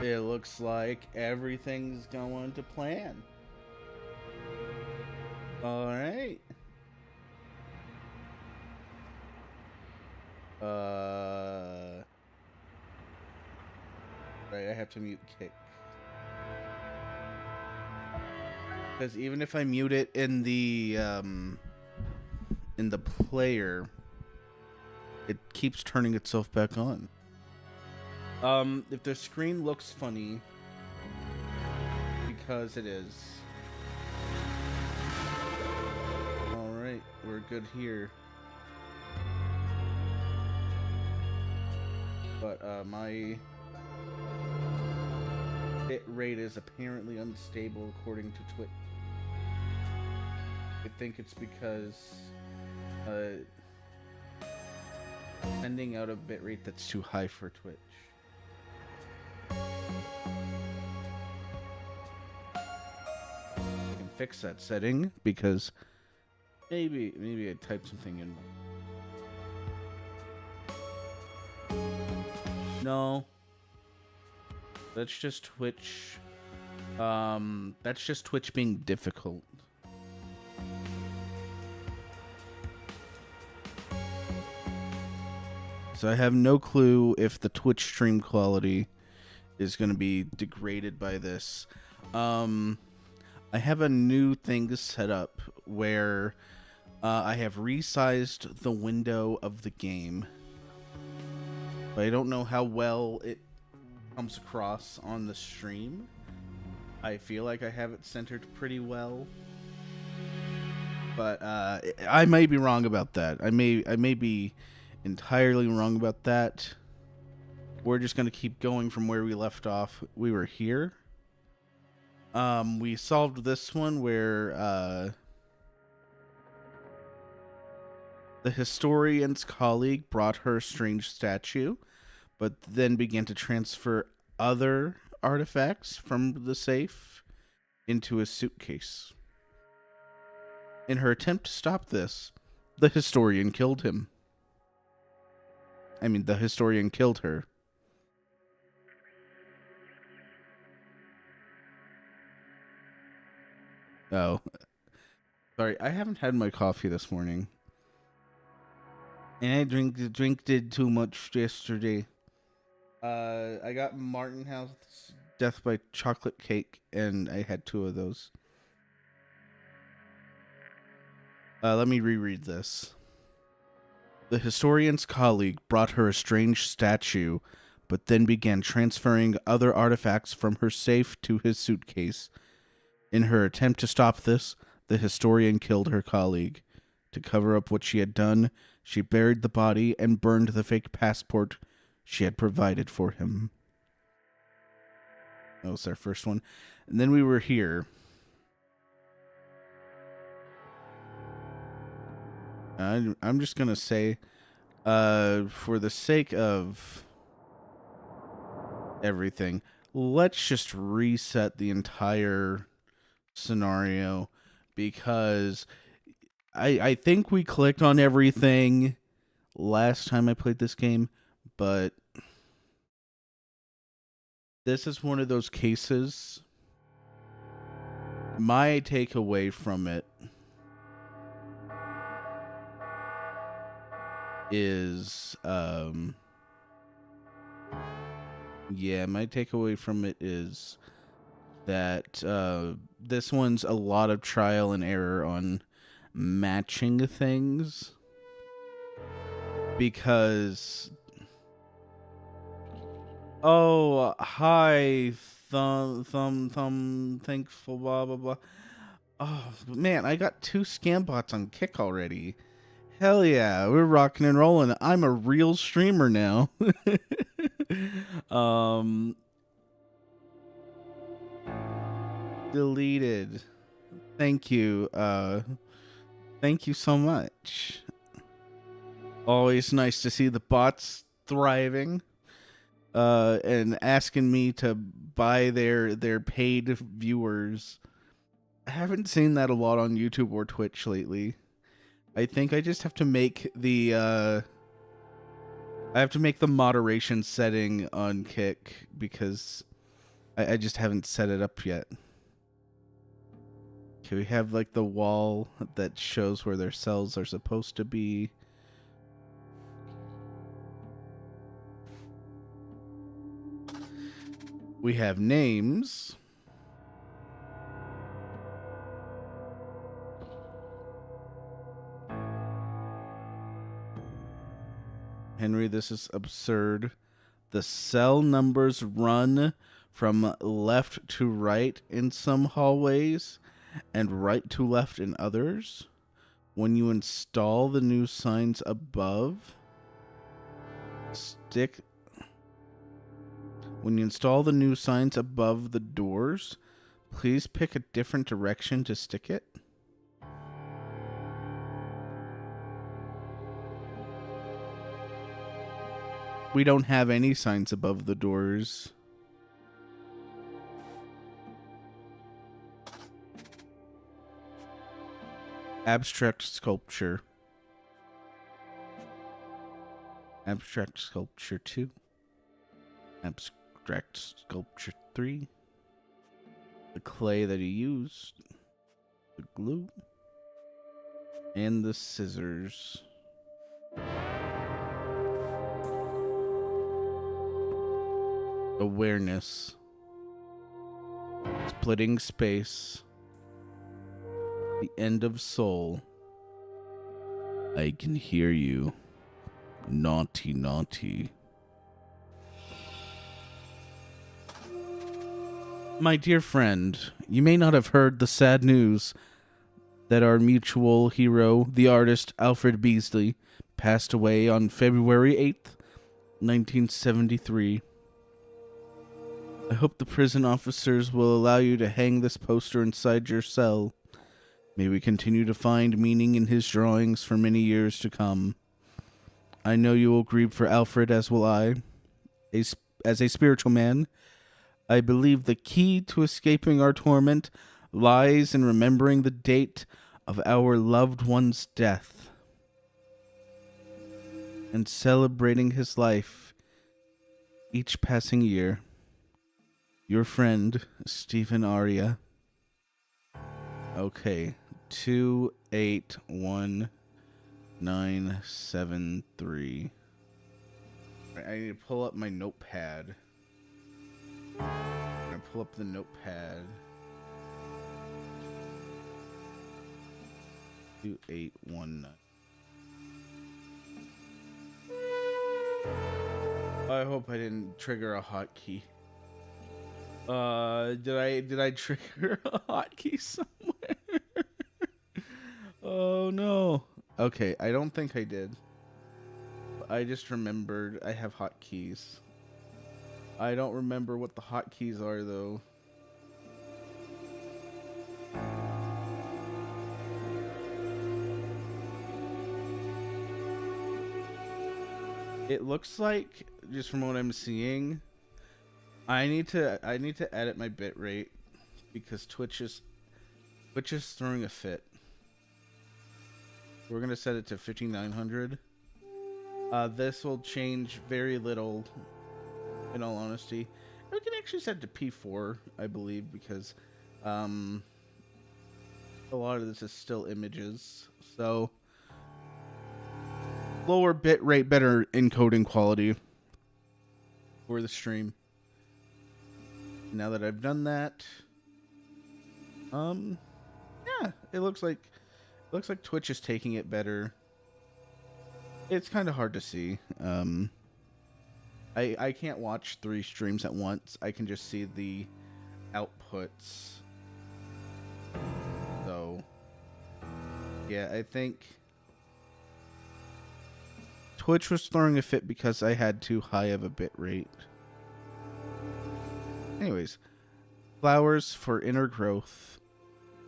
It looks like everything's going to plan. All right. Right, I have to mute Kick. Because even if I mute it in the player, it keeps turning itself back on. If the screen looks funny, because it is. All right, we're good here. But my bit rate is apparently unstable according to Twitch. I think it's because sending out a bitrate that's too high for Twitch. I can fix that setting because maybe I typed something in. No. That's just Twitch. That's just Twitch being difficult. So I have no clue if the Twitch stream quality is going to be degraded by this. I have a new thing set up where I have resized the window of the game, but I don't know how well it comes across on the stream. I feel like I have it centered pretty well, but I may be wrong about that. I may be entirely wrong about that. We're just gonna keep going from where we left off. We were here. We solved this one where the historian's colleague brought her a strange statue, but then began to transfer other artifacts from the safe into a suitcase. In her attempt to stop this, the historian killed him. I mean, the historian killed her. Oh, sorry, I haven't had my coffee this morning, and I drink did too much yesterday. I got Martin House Death by Chocolate Cake, and I had 2 of those. Let me reread this. The historian's colleague brought her a strange statue, but then began transferring other artifacts from her safe to his suitcase. In her attempt to stop this, the historian killed her colleague. To cover up what she had done, she buried the body and burned the fake passport she had provided for him. That was our first one. And then we were here. I'm just going to say, for the sake of everything, let's just reset the entire scenario, because I think we clicked on everything last time I played this game, but this is one of those cases. My takeaway from it is, my takeaway from it is that this one's a lot of trial and error on matching things, because hi thumb thankful blah blah blah. Oh man, I got 2 scam bots on Kick already. Hell yeah, we're rocking and rolling. I'm a real streamer now. Deleted. Thank you. Thank you so much. Always nice to see the bots thriving. And asking me to buy their paid viewers. I haven't seen that a lot on YouTube or Twitch lately. I think I just have to make the moderation setting on Kick, because I just haven't set it up yet. Okay, we have like the wall that shows where their cells are supposed to be. We have names. Henry, this is absurd. The cell numbers run from left to right in some hallways and right to left in others. When you install the new signs above, when you install the new signs above the doors, please pick a different direction to stick it. We don't have any signs above the doors. Abstract sculpture. Abstract sculpture 2. Abstract sculpture 3. The clay that he used. The glue. And the scissors. Awareness. Splitting space. The end of soul. I can hear you. Naughty, naughty. My dear friend, you may not have heard the sad news that our mutual hero, the artist Alfred Beasley, passed away on February 8th, 1973. I hope the prison officers will allow you to hang this poster inside your cell. May we continue to find meaning in his drawings for many years to come. I know you will grieve for Alfred, as will I. As a spiritual man, I believe the key to escaping our torment lies in remembering the date of our loved one's death and celebrating his life each passing year. Your friend, Stephen Aria. Okay, 281973. I need to pull up my notepad. I'm gonna pull up the notepad. 2819. I hope I didn't trigger a hotkey. Did I trigger a hotkey somewhere? Oh no. Okay, I don't think I did. I just remembered I have hotkeys. I don't remember what the hotkeys are though. It looks like, just from what I'm seeing, I need to edit my bitrate because Twitch is throwing a fit. We're gonna set it to 5900. This will change very little, in all honesty. We can actually set it to P4, I believe, because a lot of this is still images. So lower bit rate, better encoding quality for the stream. Now that I've done that, yeah, it looks like Twitch is taking it better. It's kind of hard to see. I can't watch 3 streams at once. I can just see the outputs. So, yeah, I think Twitch was throwing a fit because I had too high of a bit rate. Anyways, flowers for inner growth,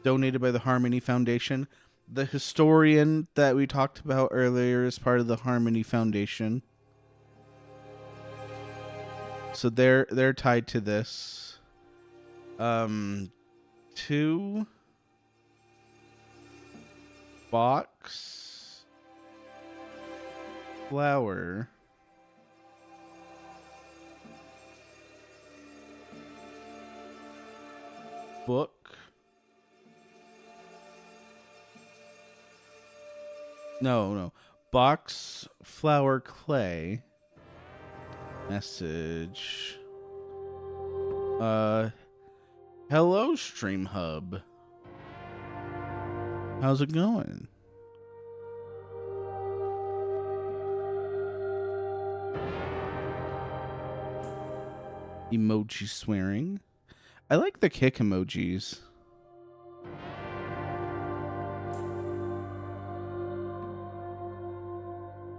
donated by the Harmony Foundation. The historian that we talked about earlier is part of the Harmony Foundation. So they're tied to this. 2 box flower. Book. No. Box flower clay. Message. Hello, Stream Hub. How's it going? Emoji swearing. I like the kick emojis.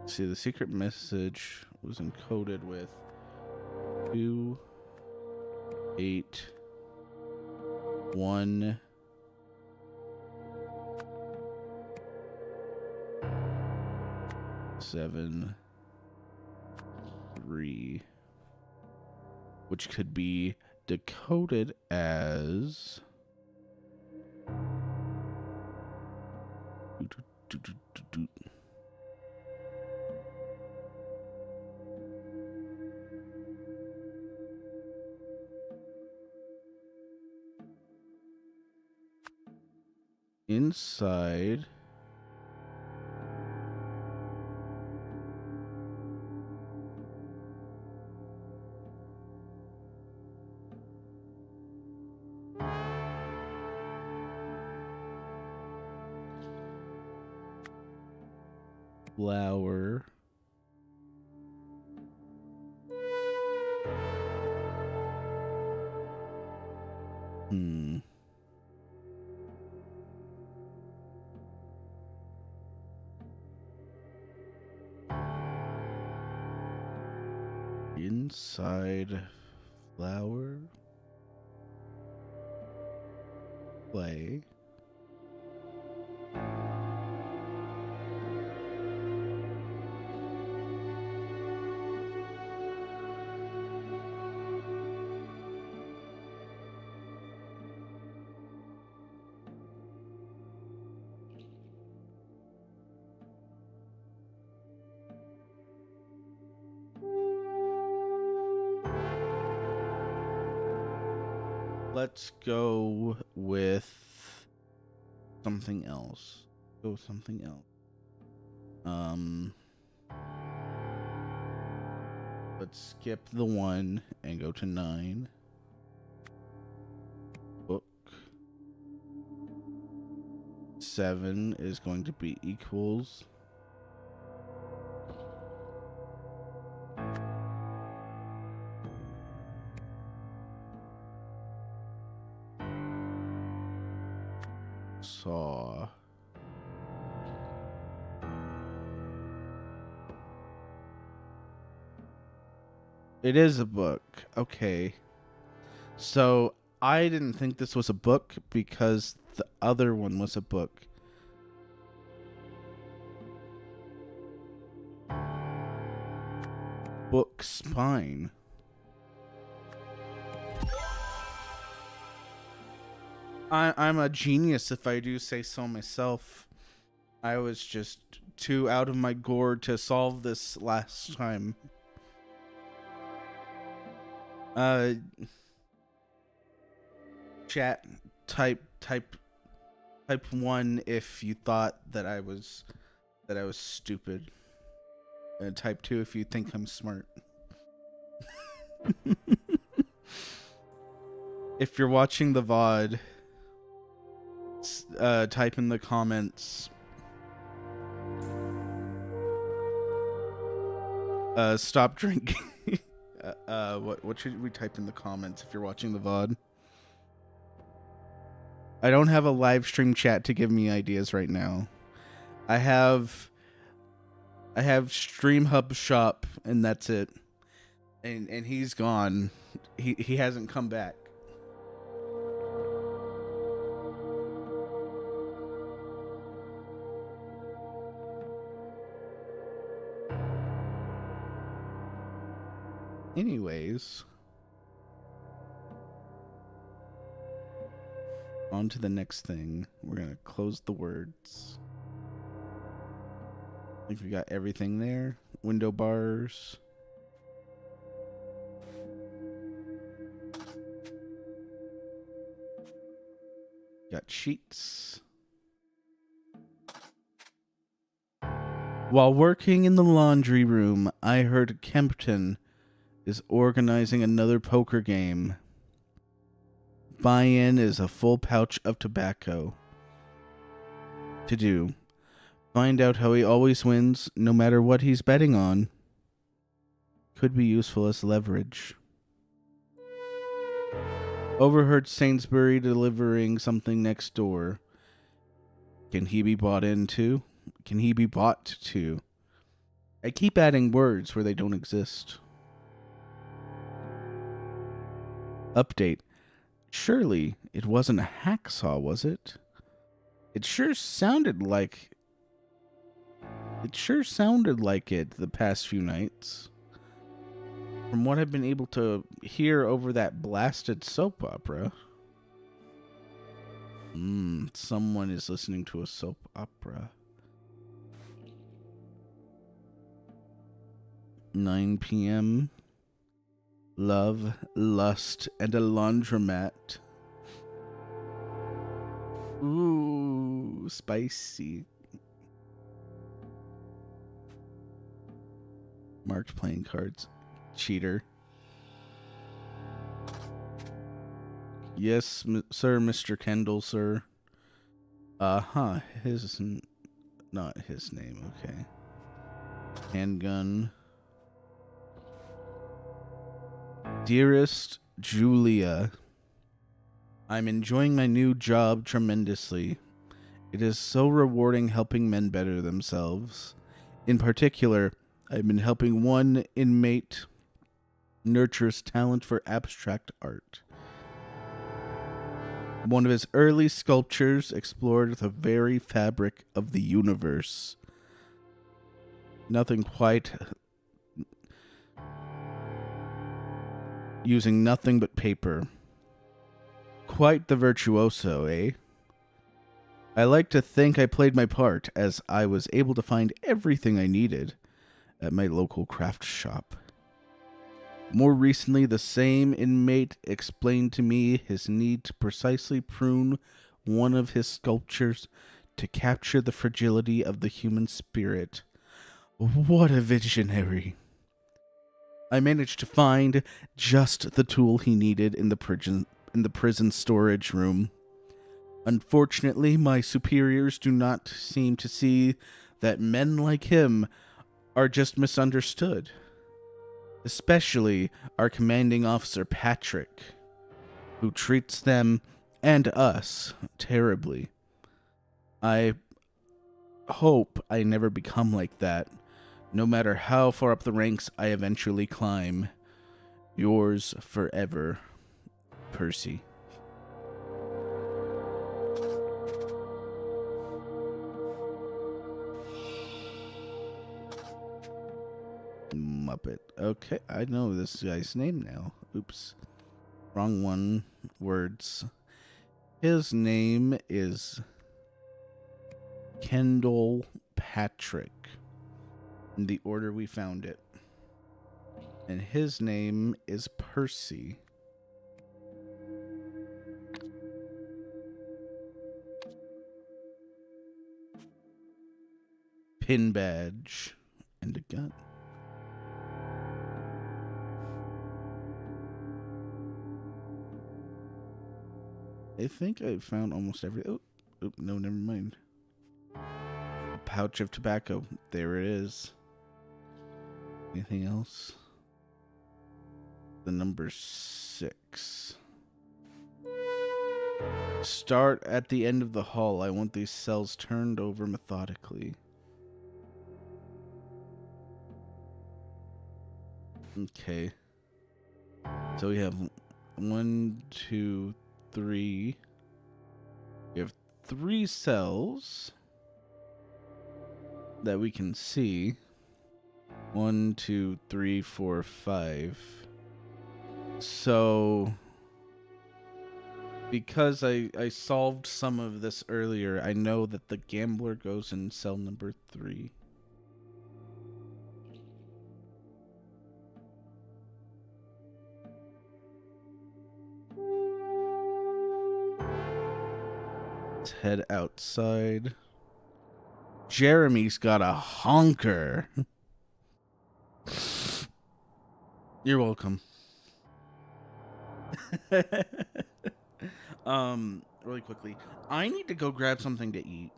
See, the secret message was encoded with 2 8 1 7 3, which could be decoded as inside flower inside flower play let's go with something else. Go with something else. Let's skip the 1 and go to 9. Book. 7 is going to be equals. Saw. It is a book. Okay. So I didn't think this was a book because the other one was a book. Book spine. I'm a genius if I do say so myself. I was just too out of my gourd to solve this last time. Chat, type 1 if you thought that I was stupid. Type 2 if you think I'm smart. If you're watching the VOD, type in the comments. Stop drinking. What should we type in the comments if you're watching the VOD? I don't have a live stream chat to give me ideas right now. I have Stream Hub Shop and that's it. And he's gone. He hasn't come back. Anyways, on to the next thing. We're gonna close the words. I think we got everything there. Window bars. got sheets. While working in the laundry room, I heard Kempton is organizing another poker game. Buy-in is a full pouch of tobacco. To do. Find out how he always wins, no matter what he's betting on. Could be useful as leverage. Overheard Sainsbury delivering something next door. Can he be bought into? Can he be bought to? I keep adding words where they don't exist. Update. Surely it wasn't a hacksaw, was it? It sure sounded like it the past few nights. From what I've been able to hear over that blasted soap opera. Someone is listening to a soap opera. 9 p.m. Love, lust, and a laundromat. Ooh, spicy. Marked playing cards. Cheater. Yes, sir, Mr. Kendall, sir. Not his name, okay. Handgun. Dearest Julia, I'm enjoying my new job tremendously. It is so rewarding helping men better themselves. In particular, I've been helping one inmate nurture his talent for abstract art. One of his early sculptures explored the very fabric of the universe. Using nothing but paper. Quite the virtuoso, eh? I like to think I played my part, as I was able to find everything I needed at my local craft shop. More recently, the same inmate explained to me his need to precisely prune one of his sculptures to capture the fragility of the human spirit. What a visionary! I managed to find just the tool he needed in the prison storage room. Unfortunately, my superiors do not seem to see that men like him are just misunderstood. Especially our commanding officer, Patrick, who treats them and us terribly. I hope I never become like that, no matter how far up the ranks I eventually climb. Yours forever, Percy. Muppet. Okay, I know this guy's name now. Oops. Wrong one. Words. His name is Kendall Patrick, in the order we found it. And his name is Percy. Pin badge and a gun. I think I found almost every... Oh, no, never mind. A pouch of tobacco. There it is. Anything else? The number 6. Start at the end of the hall. I want these cells turned over methodically. Okay. So we have 1, 2, 3. We have 3 cells that we can see. 1, 2, 3, 4, 5. So, because I solved some of this earlier, I know that the gambler goes in cell number 3. head outside. Jeremy's got a honker. You're welcome. Really quickly, I need to go grab something to eat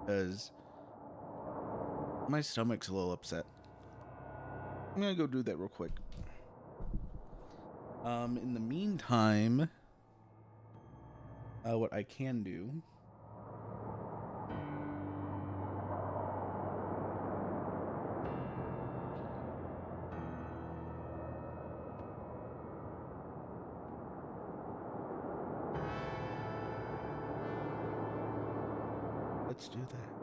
because my stomach's a little upset. I'm gonna go do that real quick. In the meantime, what I can do. Let's do that.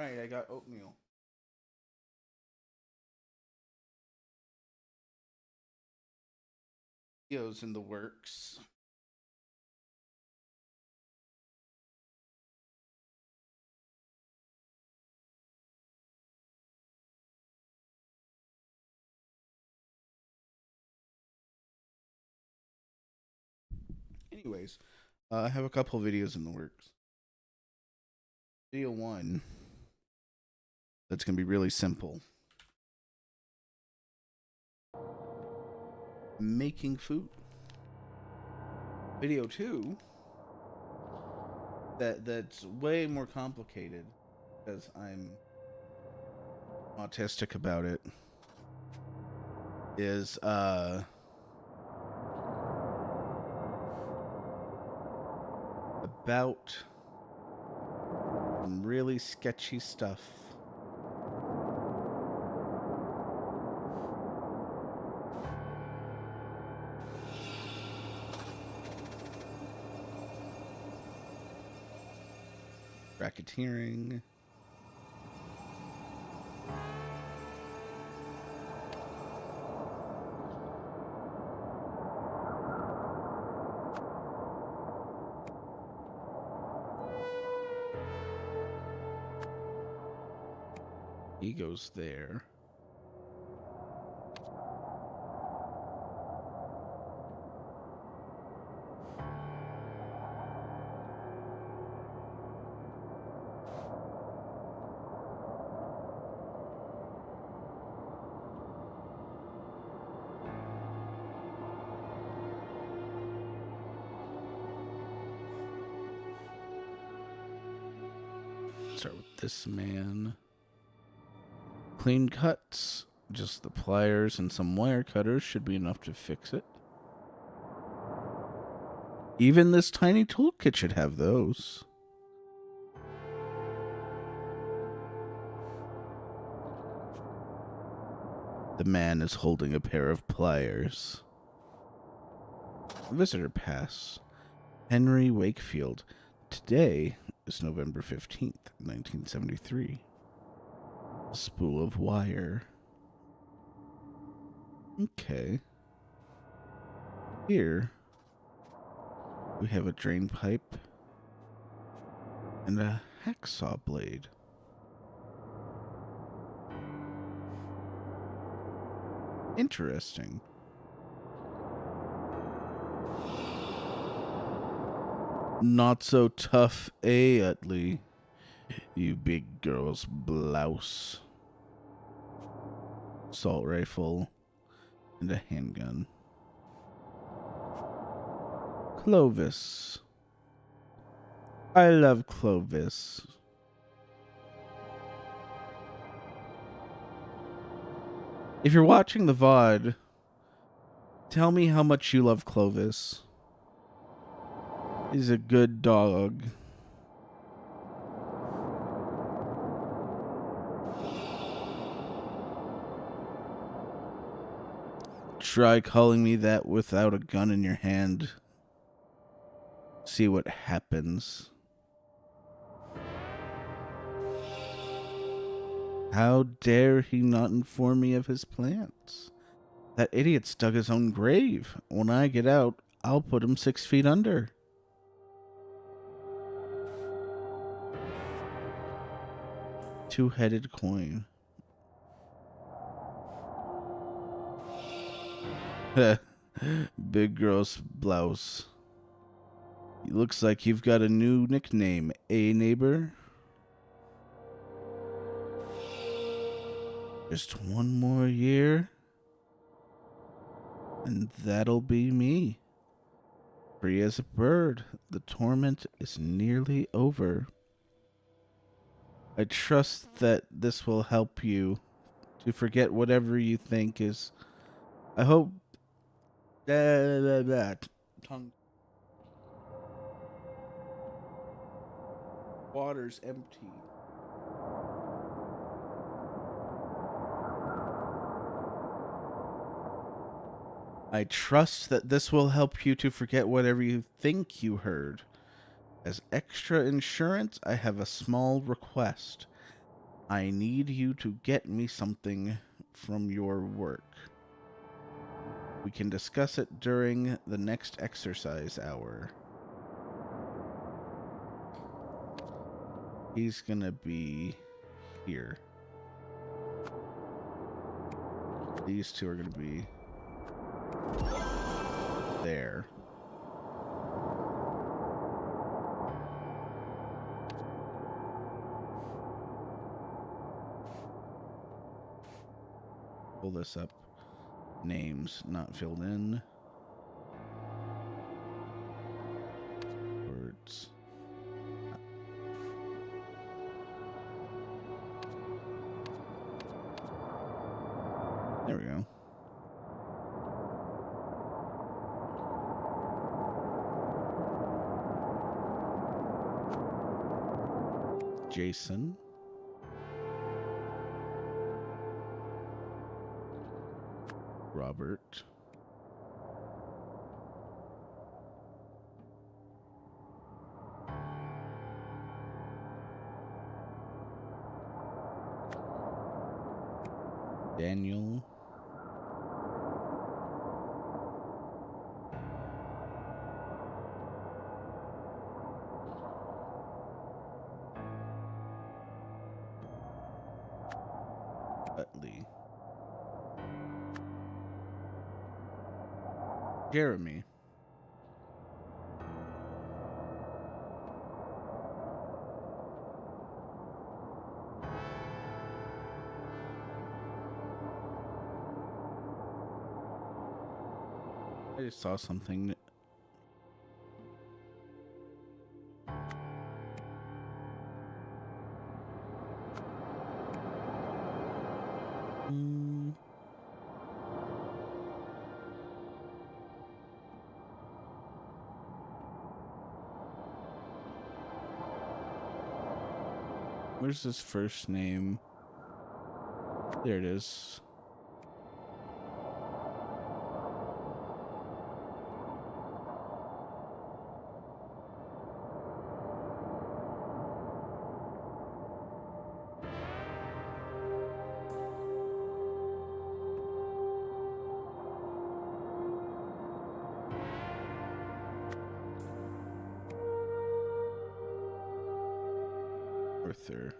Right, I got oatmeal. Videos in the works. Anyways, I have a couple videos in the works. Video one, that's going to be really simple. Making food. Video two, that's way more complicated because I'm autistic about it, is about some really sketchy stuff. Racketeering. He goes there. Start with this man. Clean cuts. Just the pliers and some wire cutters should be enough to fix it. Even this tiny toolkit should have those. The man is holding a pair of pliers. Visitor pass. Henry Wakefield. Today is November 15th, 1973. A spool of wire. Okay. Here, we have a drain pipe and a hacksaw blade. Interesting. Not so tough, Utley. You big girl's blouse. Assault rifle and a handgun. Clovis. I love Clovis. If you're watching the VOD, tell me how much you love Clovis. He's a good dog. Try calling me that without a gun in your hand. See what happens. How dare he not inform me of his plans? That idiot's dug his own grave. When I get out, I'll put him 6 feet under. Two-headed coin. Big girl's blouse. Looks like you've got a new nickname, eh, neighbor? Just one more year, and that'll be me. Free as a bird. The torment is nearly over. I trust that this will help you to forget whatever you think is. I hope that tongue water's empty. I trust that this will help you to forget whatever you think you heard. As extra insurance, I have a small request. I need you to get me something from your work. We can discuss it during the next exercise hour. He's gonna be here. These two are gonna be there. Pull this up. Names not filled in. Words. There we go. Jason. Robert. Daniel. Utley. Jeremy. I just saw something. Where's his first name? There it is. Arthur.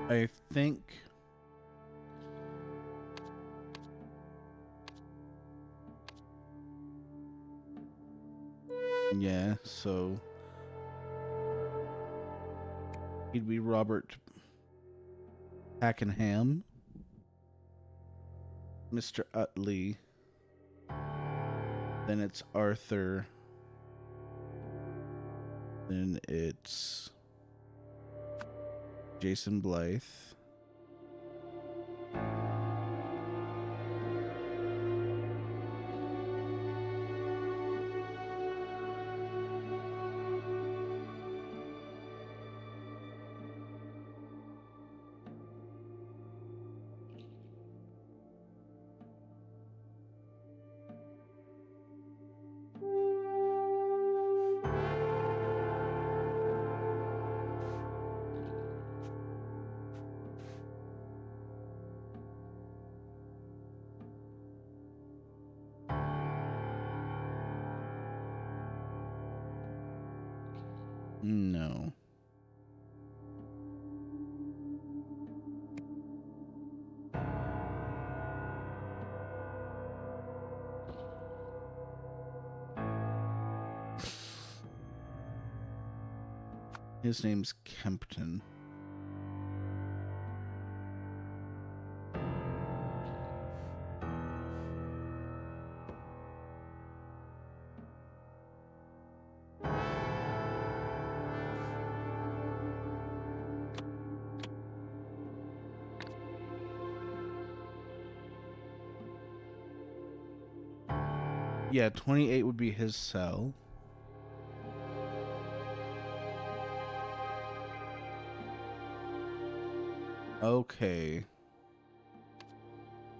I think yeah, so he'd be Robert Packenham, Mr. Utley, then it's Arthur, then it's Jason Blythe. No. His name's Kempton. Yeah, 28 would be his cell. Okay.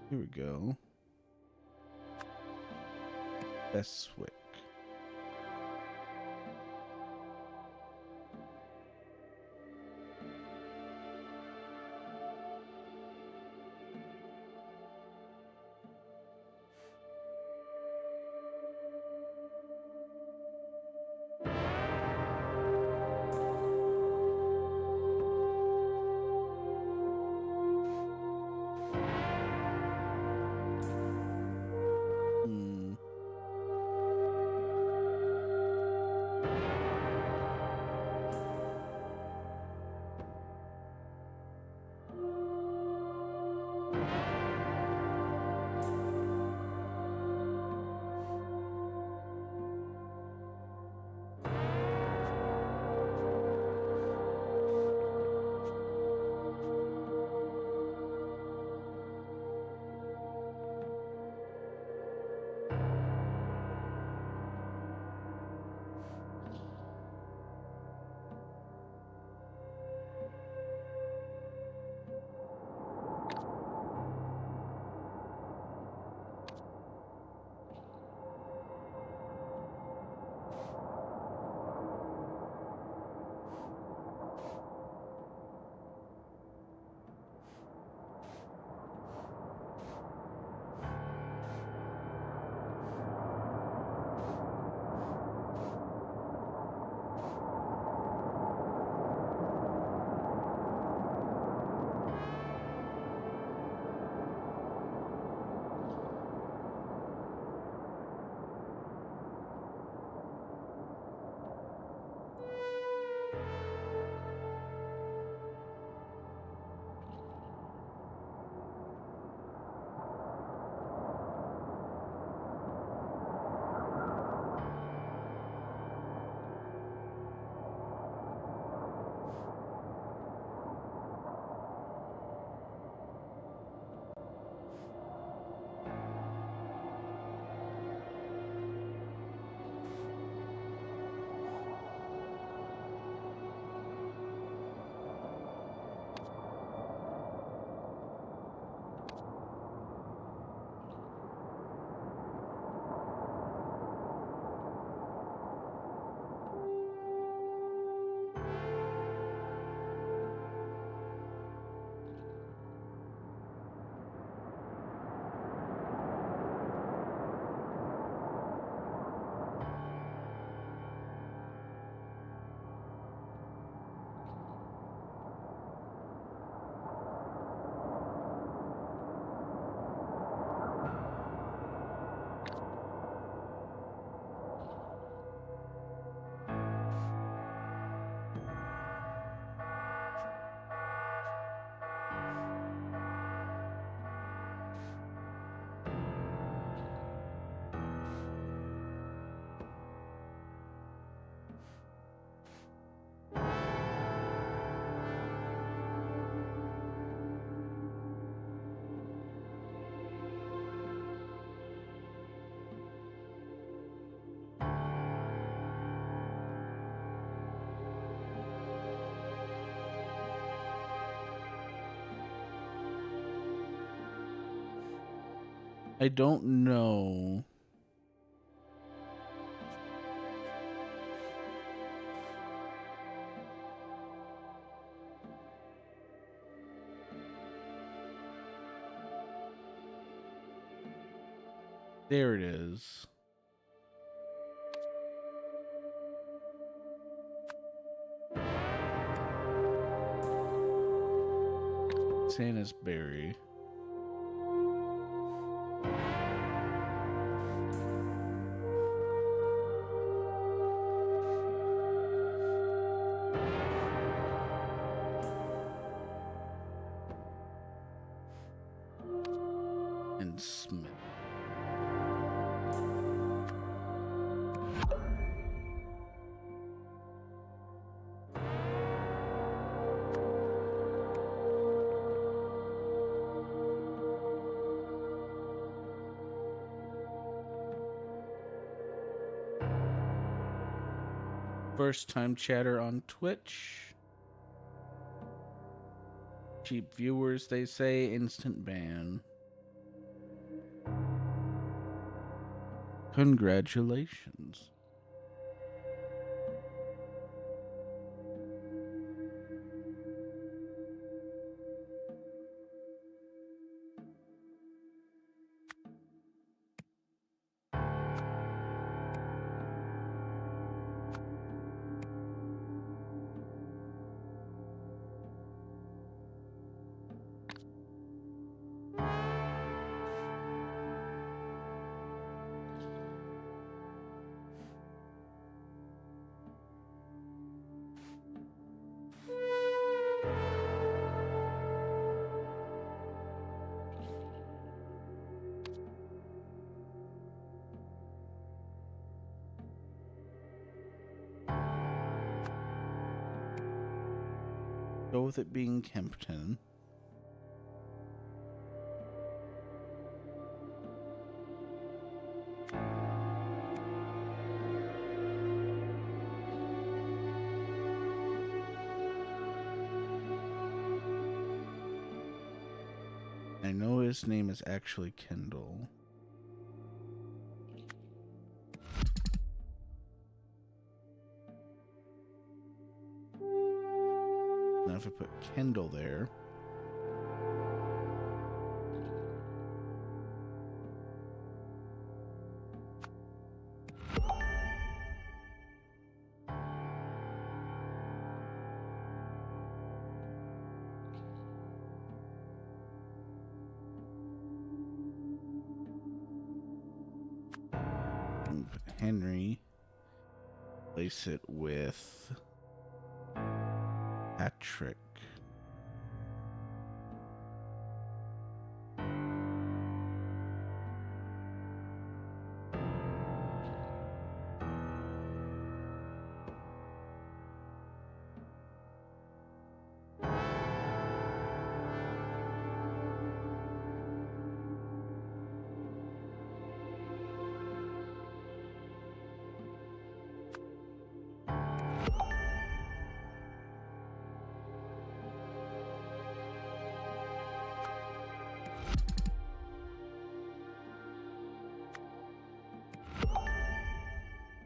Here we go. Beswick. Hmm. I don't know. There it is. Salisbury. And Smith. First time chatter on Twitch. Cheap viewers, they say. Instant ban. Congratulations. Go with it being Kempton. I know his name is actually Kendall. Now if I put Kendall there, Henry, place it with Patrick.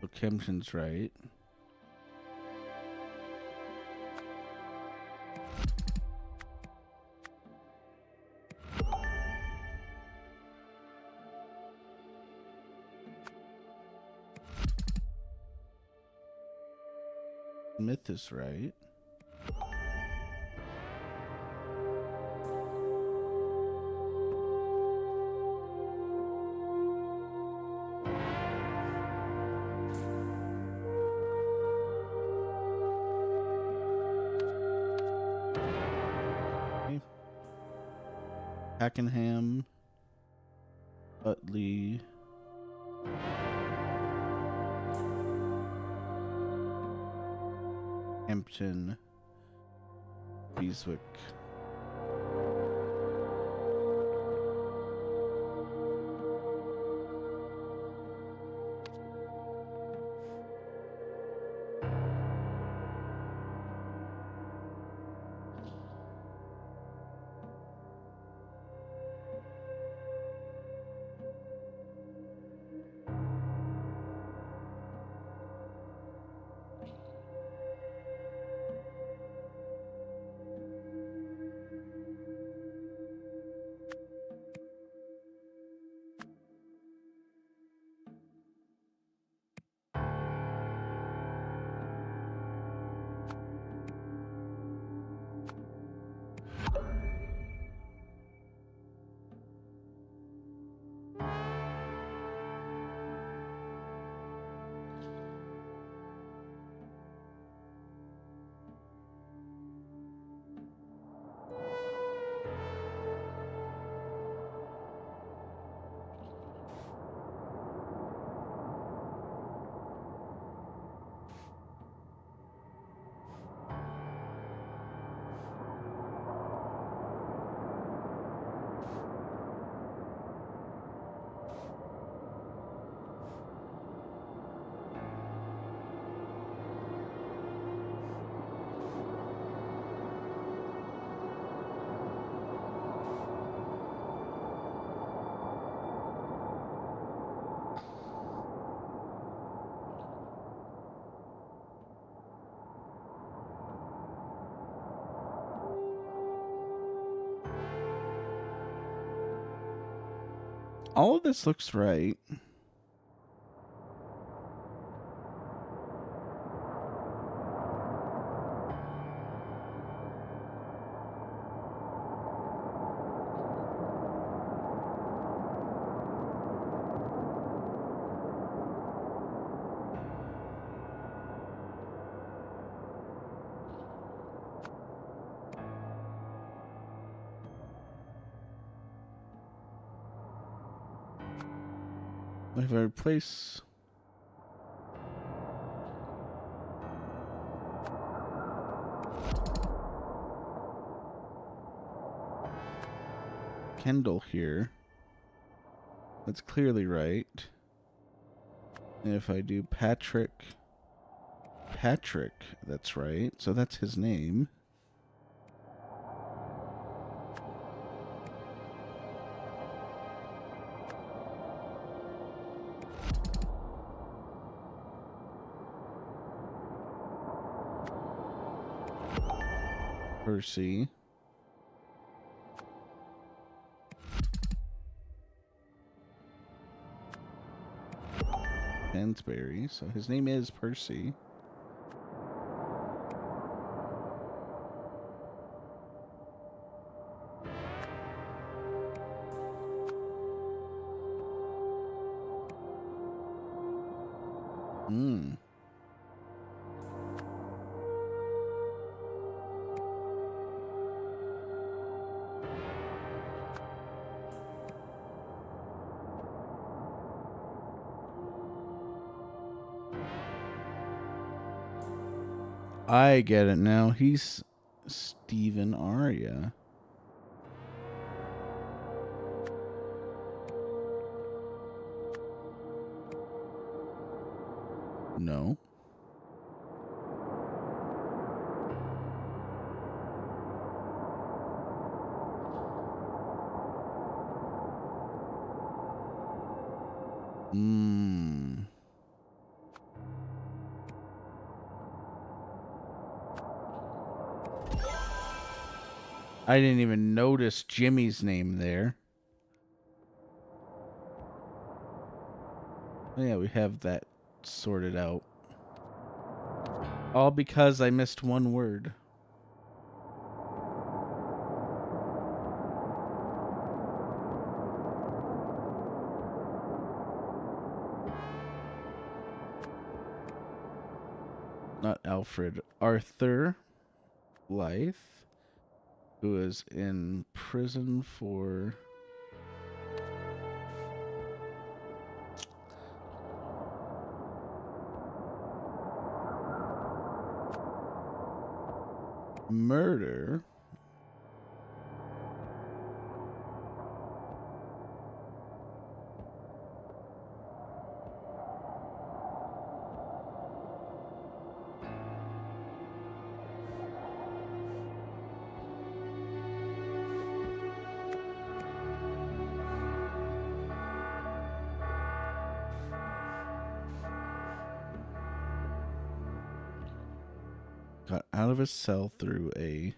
So Kempton's right. Smith is right. Pakenham, Utley, Hampton, Beeswick. All of this looks right. If I replace Kendall here, that's clearly right. And if I do Patrick, that's right. So that's his name. Percy. Hansberry. So his name is Percy. Hmm. I get it now. He's Stephen Aria. No. Hmm. I didn't even notice Jimmy's name there. Oh, yeah, we have that sorted out. All because I missed one word. Not Alfred. Arthur Blythe, who is in prison for murder. Got out of his cell through a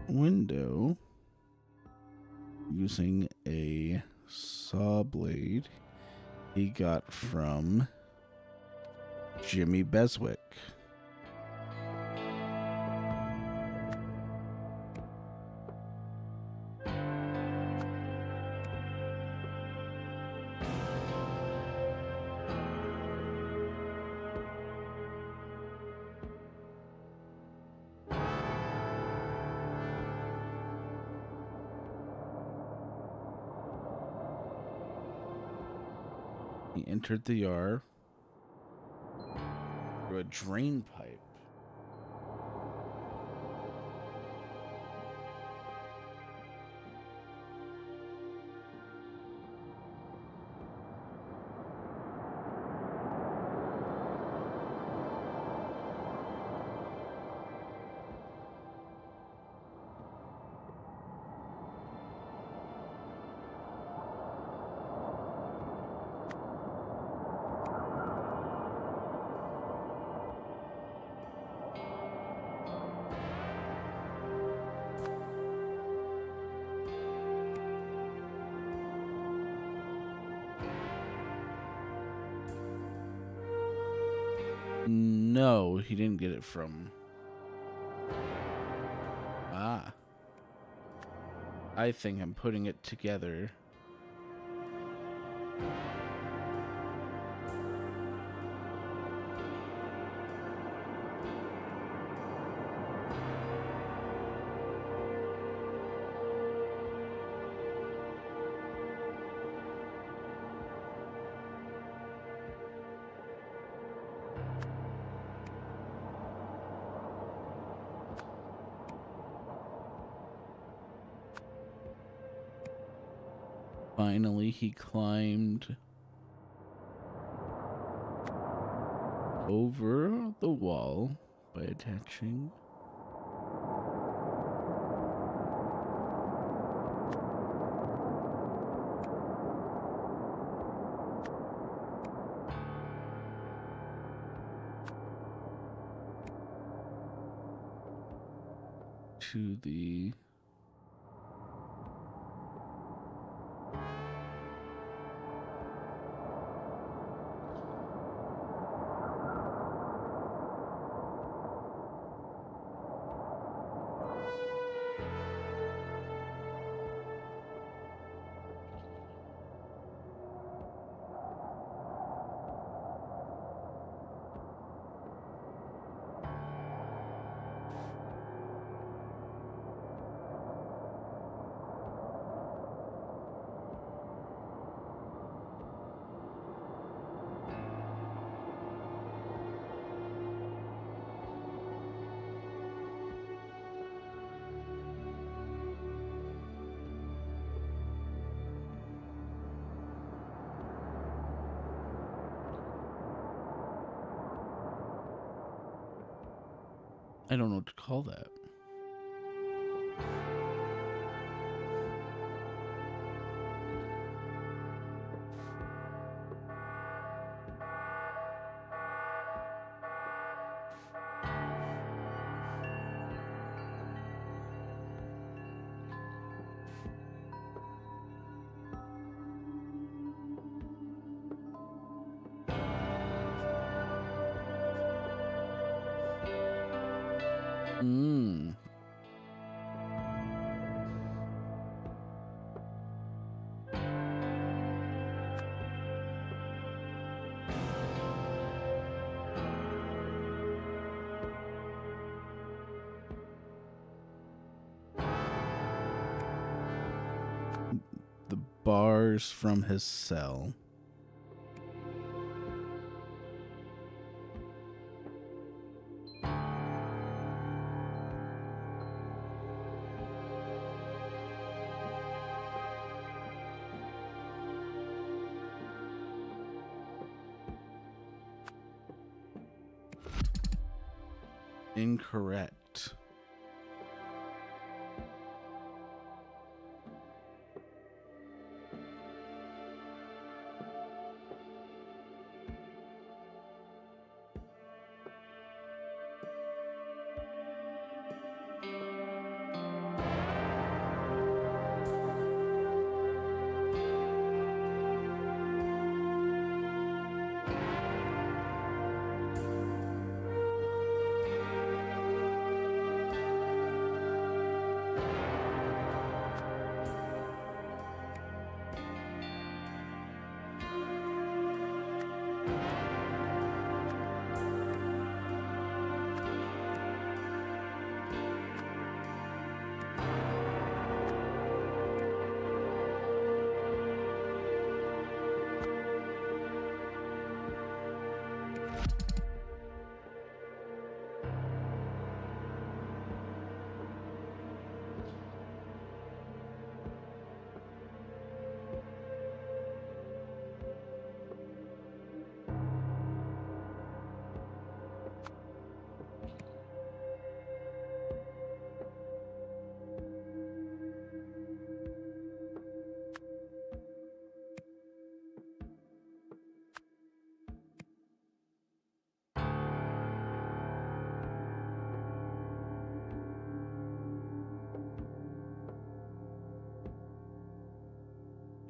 window using a saw blade he got from Jimmy Beswick. He entered the yard through a drain pipe. No, he didn't get it from... Ah. I think I'm putting it together. Finally, he climbed over the wall by attaching. To the I don't know what to call that. Hmm. The bars from his cell. Incorrect.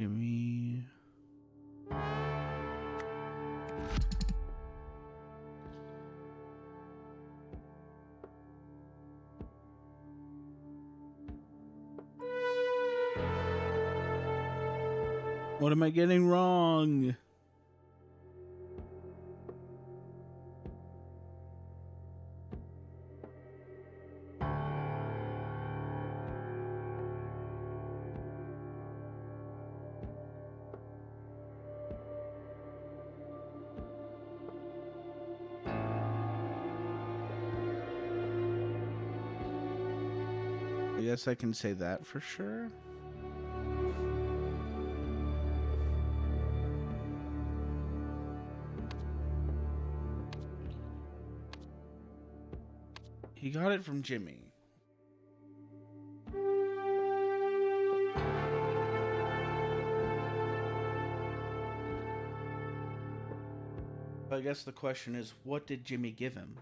Give me... What am I getting wrong? I guess I can say that for sure. He got it from Jimmy. But I guess the question is, what did Jimmy give him?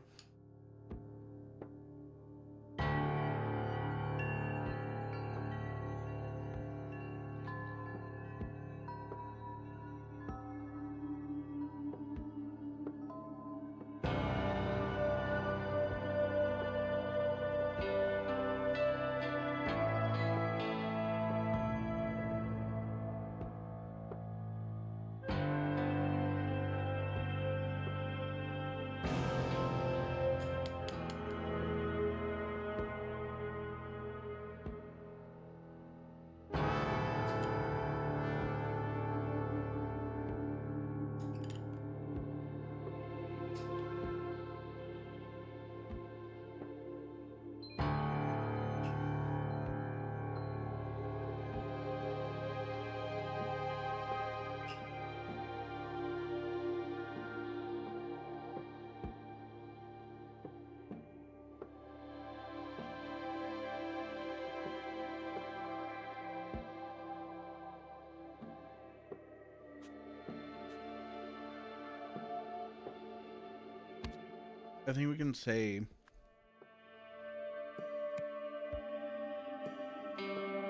I think we can say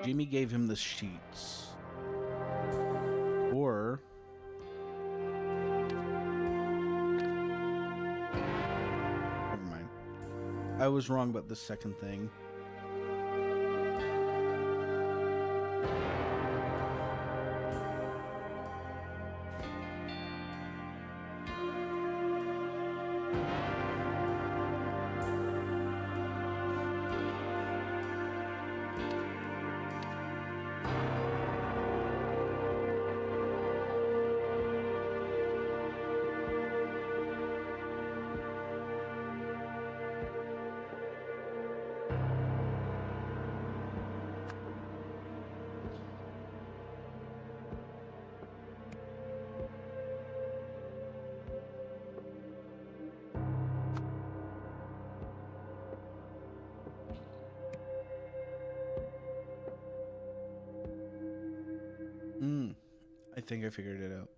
Jimmy gave him the sheets. Or never mind. I was wrong about the second thing. I think I figured it out.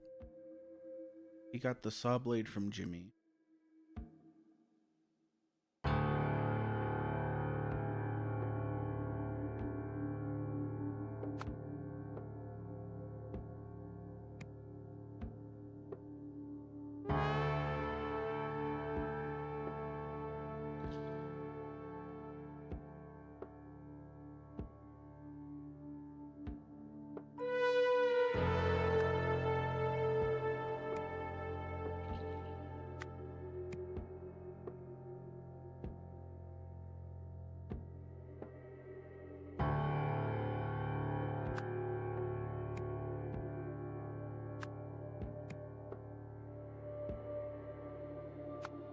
He got the saw blade from Jimmy.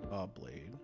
Saw blade.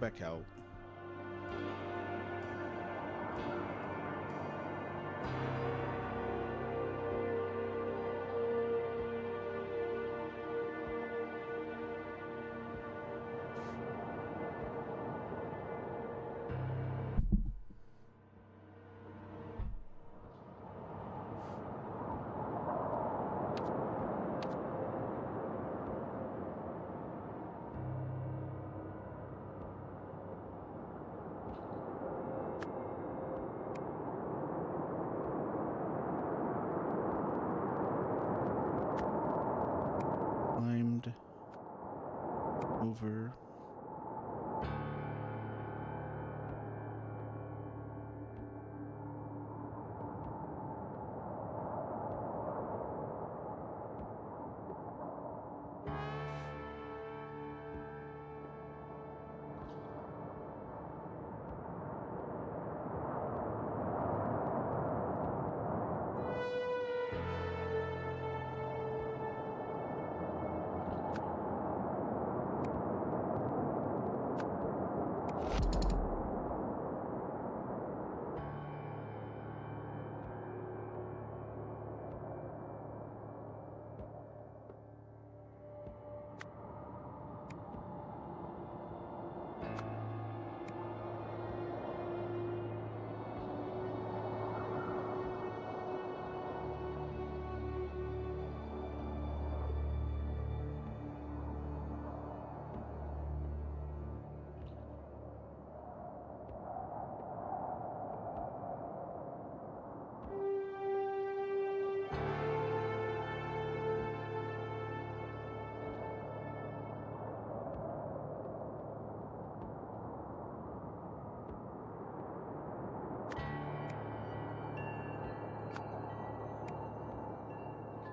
back out. Climbed over.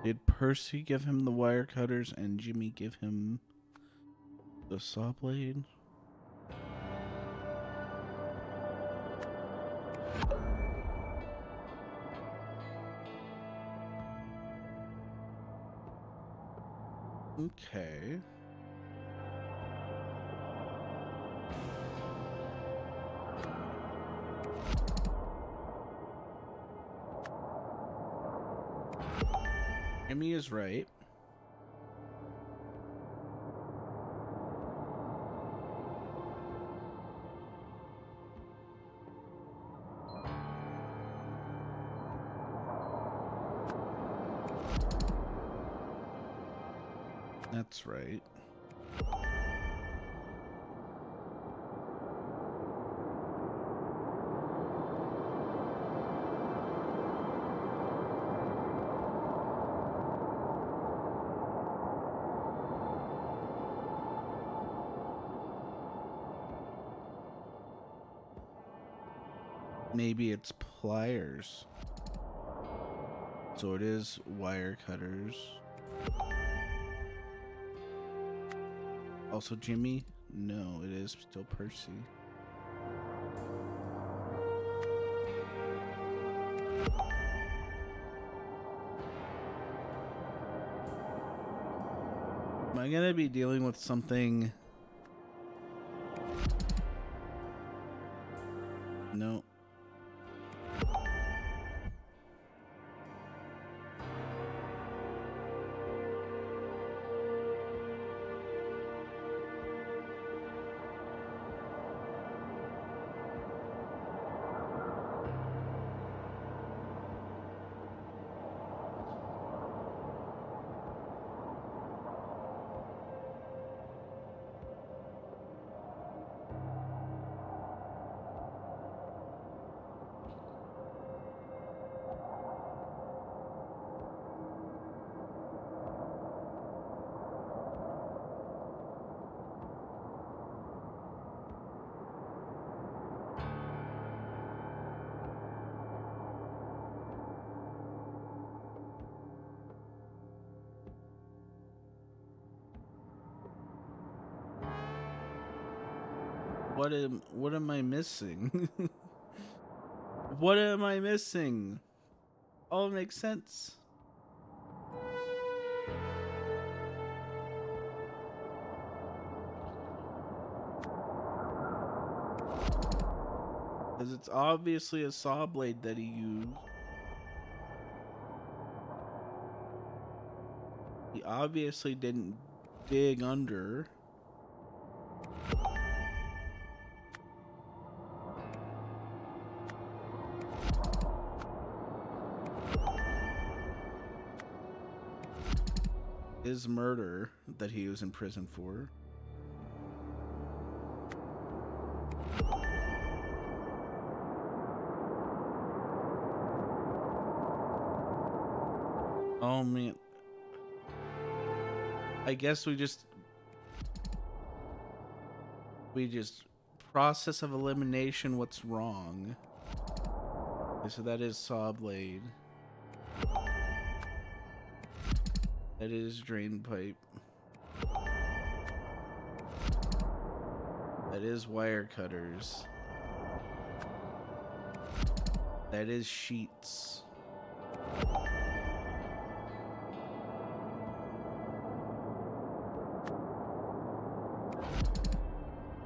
Did Percy give him the wire cutters and Jimmy give him the saw blade? Okay. Jimmy is right. That's right. Maybe it's pliers. So it is wire cutters. Also Jimmy? No, it is still Percy. Am I gonna be dealing with something? No. What am I missing? What am I missing? All makes sense. Because it's obviously a saw blade that he used. He obviously didn't dig under. His murder that he was in prison for. Oh man. I guess we just process of elimination what's wrong. Okay, so that is saw blade. That is drain pipe. That is wire cutters. That is sheets.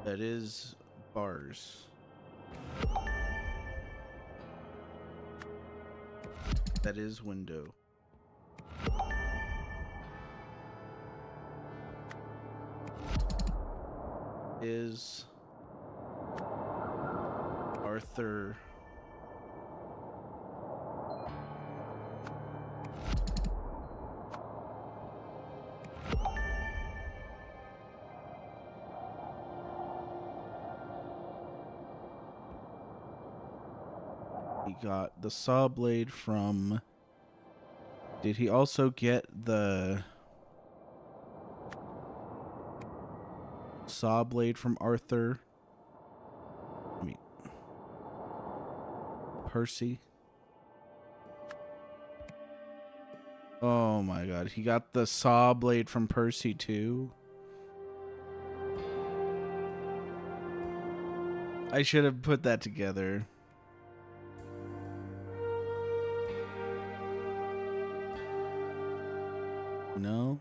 That is bars. That is window. Is Arthur. He got the saw blade from... Did he also get the saw blade from Arthur? I mean, Percy? Oh my god, he got the saw blade from Percy too? I should have put that together. No?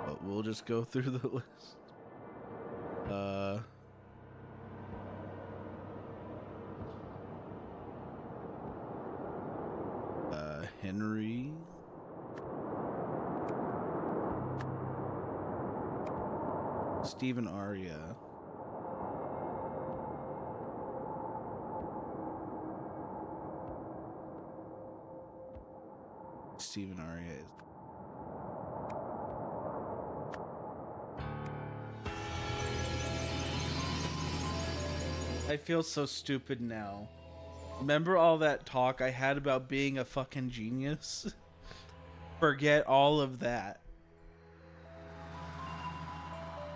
But we'll just go through the list. Henry. Stephen Aria. Stephen Aria is... I feel so stupid now. Remember all that talk I had about being a fucking genius? Forget all of that.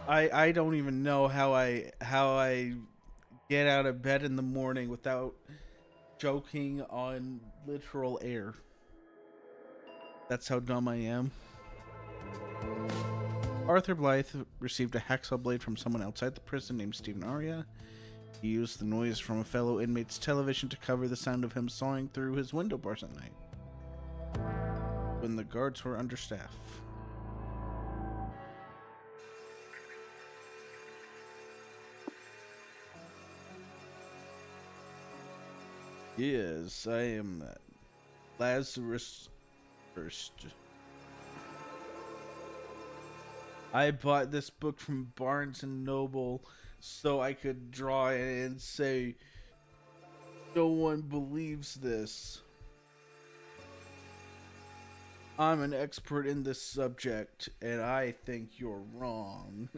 I don't even know how I get out of bed in the morning without joking on literal air. That's how dumb I am. Arthur Blythe received a hacksaw blade from someone outside the prison named Stephen Aria. He used the noise from a fellow inmate's television to cover the sound of him sawing through his window bars at night, when the guards were understaffed. Yes, I am Lazarus First. I bought this book from Barnes and Noble so I could draw it and say, no one believes this. I'm an expert in this subject, and I think you're wrong.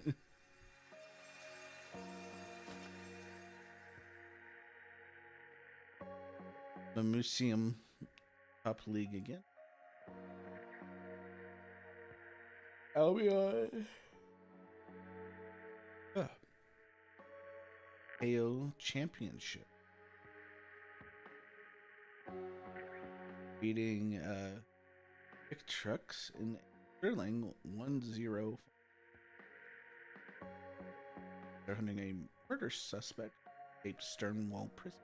The Museum Top League again. Albion. AO Championship. Beating big trucks in Sterling 1-0. They're hunting a murder suspect at Stonewall Prison.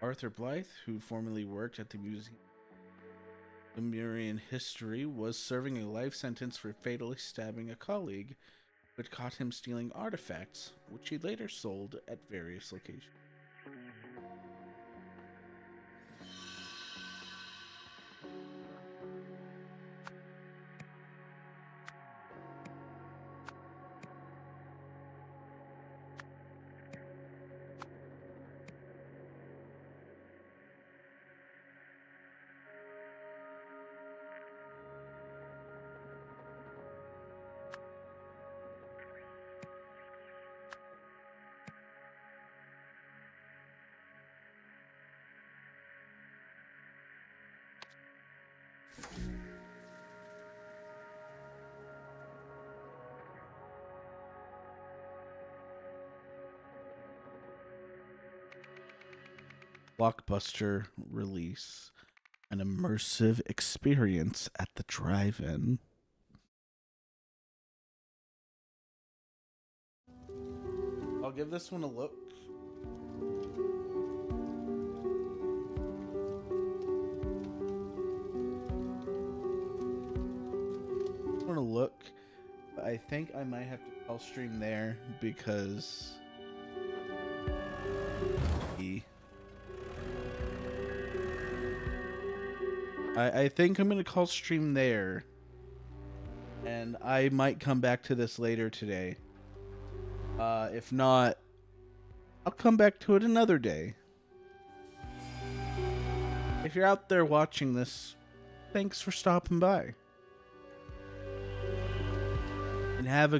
Arthur Blythe, who formerly worked at the Museum of Lemurian History, was serving a life sentence for fatally stabbing a colleague, but caught him stealing artifacts, which he later sold at various locations. Blockbuster release, an immersive experience at the drive-in. I'll give this one a look. I want to look. I think I might have to call stream there because I think I'm gonna call stream there, and I might come back to this later today. If not, I'll come back to it another day. If you're out there watching this, thanks for stopping by. And have a